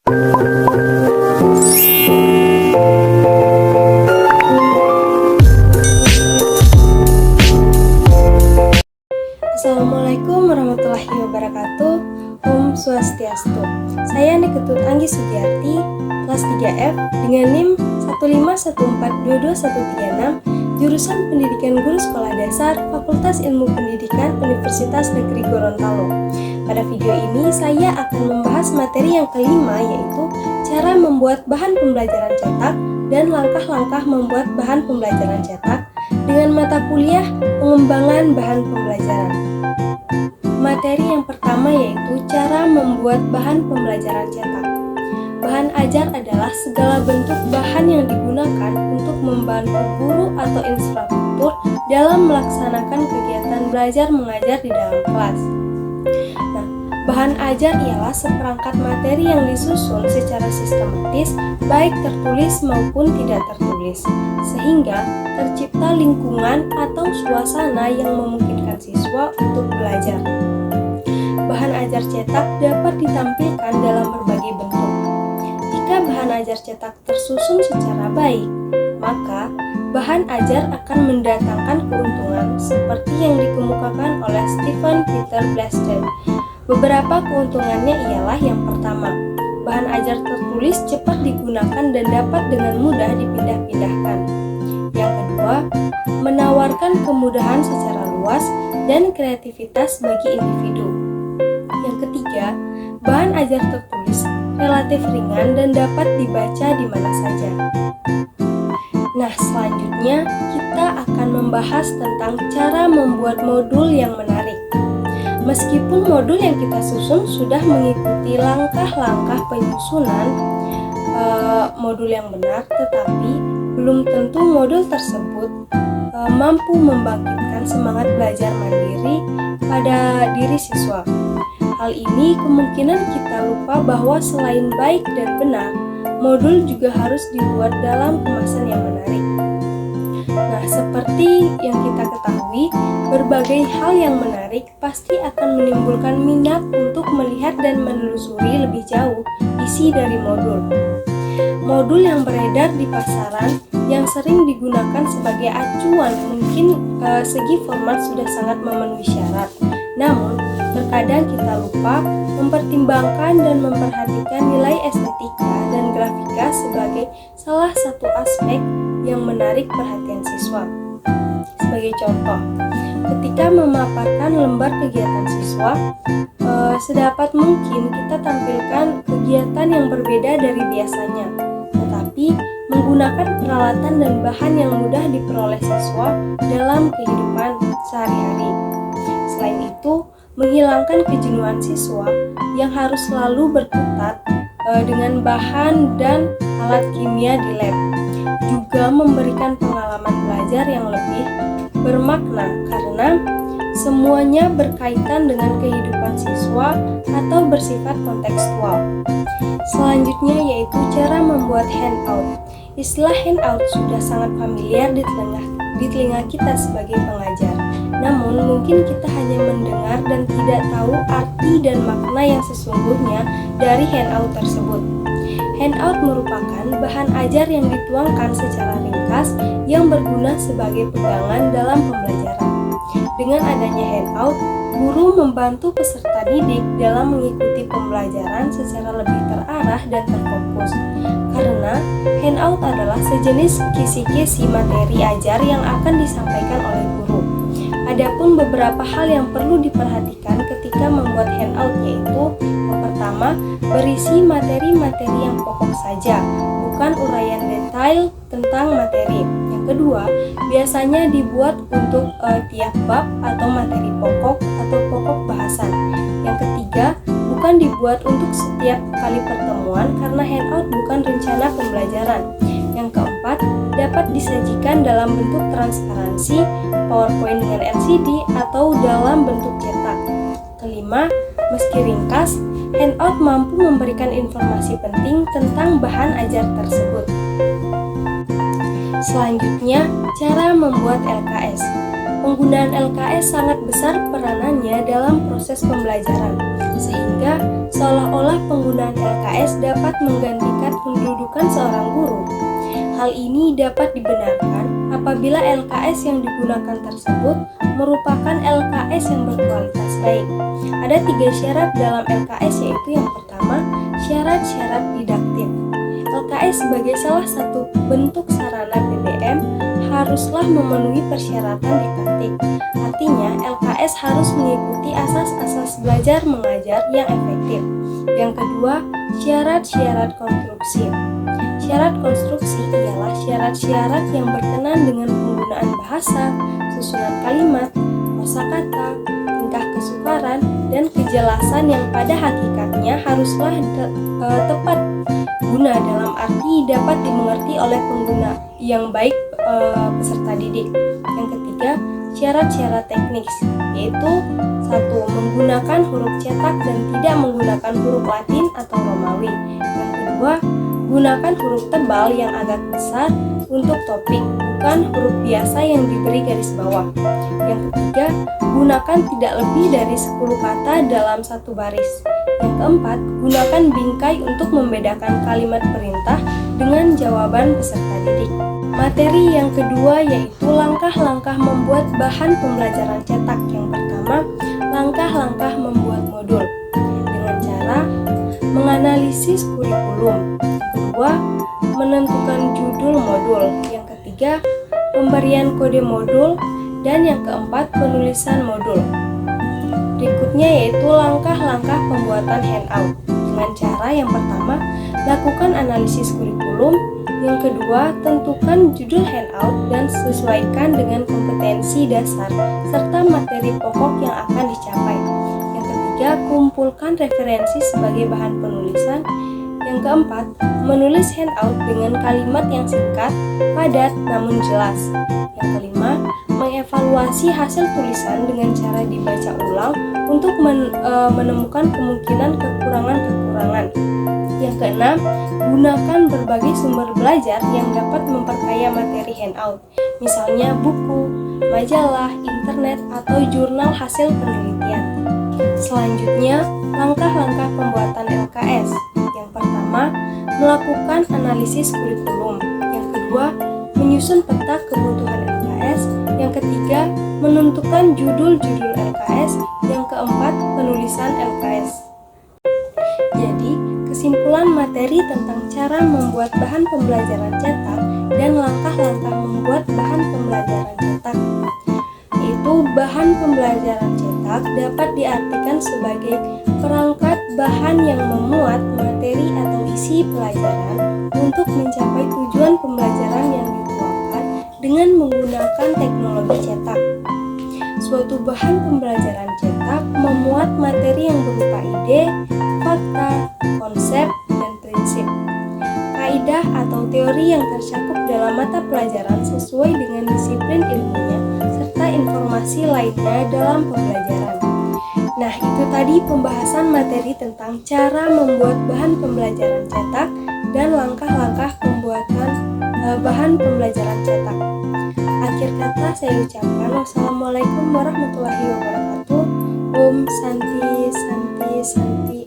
Assalamualaikum warahmatullahi wabarakatuh. Om Swastiastu. Saya Niketut Anggi Sugiarti, kelas 3F dengan NIM 151422136, jurusan Pendidikan Guru Sekolah Dasar, Fakultas Ilmu Pendidikan Universitas Negeri Gorontalo. Pada video ini saya akan membahas materi yang kelima, yaitu cara membuat bahan pembelajaran cetak dan langkah-langkah membuat bahan pembelajaran cetak dengan mata kuliah pengembangan bahan pembelajaran. Materi yang pertama yaitu cara membuat bahan pembelajaran cetak. Bahan ajar adalah segala bentuk bahan yang digunakan untuk membantu guru atau instruktur dalam melaksanakan kegiatan belajar mengajar di dalam kelas. Nah, bahan ajar ialah seperangkat materi yang disusun secara sistematis, baik tertulis maupun tidak tertulis, sehingga tercipta lingkungan atau suasana yang memungkinkan siswa untuk belajar. Bahan ajar cetak dapat ditampilkan dalam berbagai bentuk. Jika bahan ajar cetak tersusun secara baik, maka bahan ajar akan mendatangkan keuntungan seperti yang dikemukakan oleh Stephen Peter Blasted. Beberapa keuntungannya ialah yang pertama, bahan ajar tertulis cepat digunakan dan dapat dengan mudah dipindah-pindahkan. Yang kedua, menawarkan kemudahan secara luas dan kreativitas bagi individu. Yang ketiga, bahan ajar tertulis relatif ringan dan dapat dibaca di mana saja. Nah, selanjutnya kita akan membahas tentang cara membuat modul yang menarik. Meskipun modul yang kita susun sudah mengikuti langkah-langkah penyusunan modul yang benar, tetapi belum tentu modul tersebut mampu membangkitkan semangat belajar mandiri pada diri siswa. Hal ini kemungkinan kita lupa bahwa selain baik dan benar, modul juga harus dibuat dalam kemasan yang menarik. Nah, seperti yang kita ketahui, berbagai hal yang menarik pasti akan menimbulkan minat untuk melihat dan menelusuri lebih jauh isi dari modul. Modul yang beredar di pasaran yang sering digunakan sebagai acuan mungkin segi format sudah sangat memenuhi syarat. Namun, terkadang kita lupa mempertimbangkan dan memperhatikan nilai estetika dan grafika sebagai salah satu aspek yang menarik perhatian siswa. Sebagai contoh, ketika memaparkan lembar kegiatan siswa, sedapat mungkin kita tampilkan kegiatan yang berbeda dari biasanya, tetapi menggunakan peralatan dan bahan yang mudah diperoleh siswa dalam kehidupan sehari-hari. Selain itu, menghilangkan kejenuhan siswa yang harus selalu berkutat dengan bahan dan alat kimia di lab, juga memberikan pengalaman belajar yang lebih bermakna karena semuanya berkaitan dengan kehidupan siswa atau bersifat kontekstual. Selanjutnya yaitu cara membuat handout. Istilah handout sudah sangat familiar di telinga kita sebagai pengajar. Namun mungkin kita hanya mendengar dan tidak tahu arti dan makna yang sesungguhnya dari handout tersebut. Handout merupakan bahan ajar yang dituangkan secara ringkas yang berguna sebagai pegangan dalam pembelajaran. Dengan adanya handout, guru membantu peserta didik dalam mengikuti pembelajaran secara lebih terarah dan terfokus. Karena handout adalah sejenis kisi-kisi materi ajar yang akan disampaikan oleh guru. Adapun beberapa hal yang perlu diperhatikan ketika membuat handout yaitu yang pertama, berisi materi-materi yang pokok saja, bukan uraian detail tentang materi. Yang kedua, biasanya dibuat untuk tiap bab atau materi pokok atau pokok bahasan. Yang ketiga, bukan dibuat untuk setiap kali pertemuan karena handout bukan rencana pembelajaran. Yang keempat, dapat disajikan dalam bentuk transparansi, PowerPoint dengan LCD, atau dalam bentuk cetak. Kelima, meski ringkas, handout mampu memberikan informasi penting tentang bahan ajar tersebut. Selanjutnya, cara membuat LKS. Penggunaan LKS sangat besar peranannya dalam proses pembelajaran, sehingga seolah-olah penggunaan LKS dapat menggantikan kedudukan seorang guru. Hal ini dapat dibenarkan apabila LKS yang digunakan tersebut merupakan LKS yang berkualitas baik. Ada 3 syarat dalam LKS, yaitu yang pertama, syarat-syarat didaktif. LKS sebagai salah satu bentuk sarana PBM haruslah memenuhi persyaratan didaktik. Artinya, LKS harus mengikuti asas-asas belajar mengajar yang efektif. Yang kedua, syarat-syarat konstruksi. Syarat konstruksi ialah syarat-syarat yang berkenan dengan penggunaan bahasa, susunan kalimat, kosakata, tingkah kesukaran, dan kejelasan yang pada hakikatnya haruslah tepat guna dalam arti dapat dimengerti oleh pengguna yang baik peserta didik. Yang ketiga, syarat-syarat teknis, yaitu 1. Menggunakan huruf cetak dan tidak menggunakan huruf Latin atau Romawi. Yang kedua, gunakan huruf tebal yang agak besar untuk topik, bukan huruf biasa yang diberi garis bawah. Yang ketiga, gunakan tidak lebih dari 10 kata dalam satu baris. Yang keempat, gunakan bingkai untuk membedakan kalimat perintah dengan jawaban peserta didik. Materi yang kedua yaitu langkah-langkah membuat bahan pembelajaran cetak. Yang pertama, langkah-langkah membuat modul dengan cara menganalisis kurikulum. Yang kedua, menentukan judul modul. Yang ketiga, pemberian kode modul. Dan yang keempat, penulisan modul. Berikutnya yaitu langkah-langkah pembuatan handout. Dengan cara yang pertama, lakukan analisis kurikulum. Yang kedua, tentukan judul handout dan sesuaikan dengan kompetensi dasar serta materi pokok yang akan dicapai. Yang ketiga, kumpulkan referensi sebagai bahan penulisan. Yang keempat, menulis handout dengan kalimat yang singkat, padat, namun jelas. Yang kelima, mengevaluasi hasil tulisan dengan cara dibaca ulang untuk menemukan kemungkinan kekurangan-kekurangan. Yang keenam, gunakan berbagai sumber belajar yang dapat memperkaya materi handout, misalnya buku, majalah, internet, atau jurnal hasil penelitian. Selanjutnya, langkah-langkah pembuatan LKS. Yang pertama, melakukan analisis kurikulum. Yang kedua, menyusun peta kebutuhan LKS. Yang ketiga, menentukan judul-judul LKS. Yang keempat, penulisan LKS. Jadi, kesimpulan materi tentang cara membuat bahan pembelajaran cetak dan langkah-langkah membuat bahan pembelajaran cetak, yaitu bahan pembelajaran cetak dapat diartikan sebagai perangkat bahan yang memuat materi atau isi pelajaran untuk mencapai tujuan pembelajaran yang dituangkan dengan menggunakan teknologi cetak. Suatu bahan pembelajaran cetak memuat materi yang berupa ide, fakta, konsep, dan prinsip. Kaidah atau teori yang tercakup dalam mata pelajaran sesuai dengan disiplin ilmunya, serta informasi lainnya dalam pembelajaran. Nah, itu tadi pembahasan materi tentang cara membuat bahan pembelajaran cetak dan langkah-langkah pembuatan bahan pembelajaran cetak. Akhir kata saya ucapkan wassalamualaikum warahmatullahi wabarakatuh. Om Santi Santi Santi.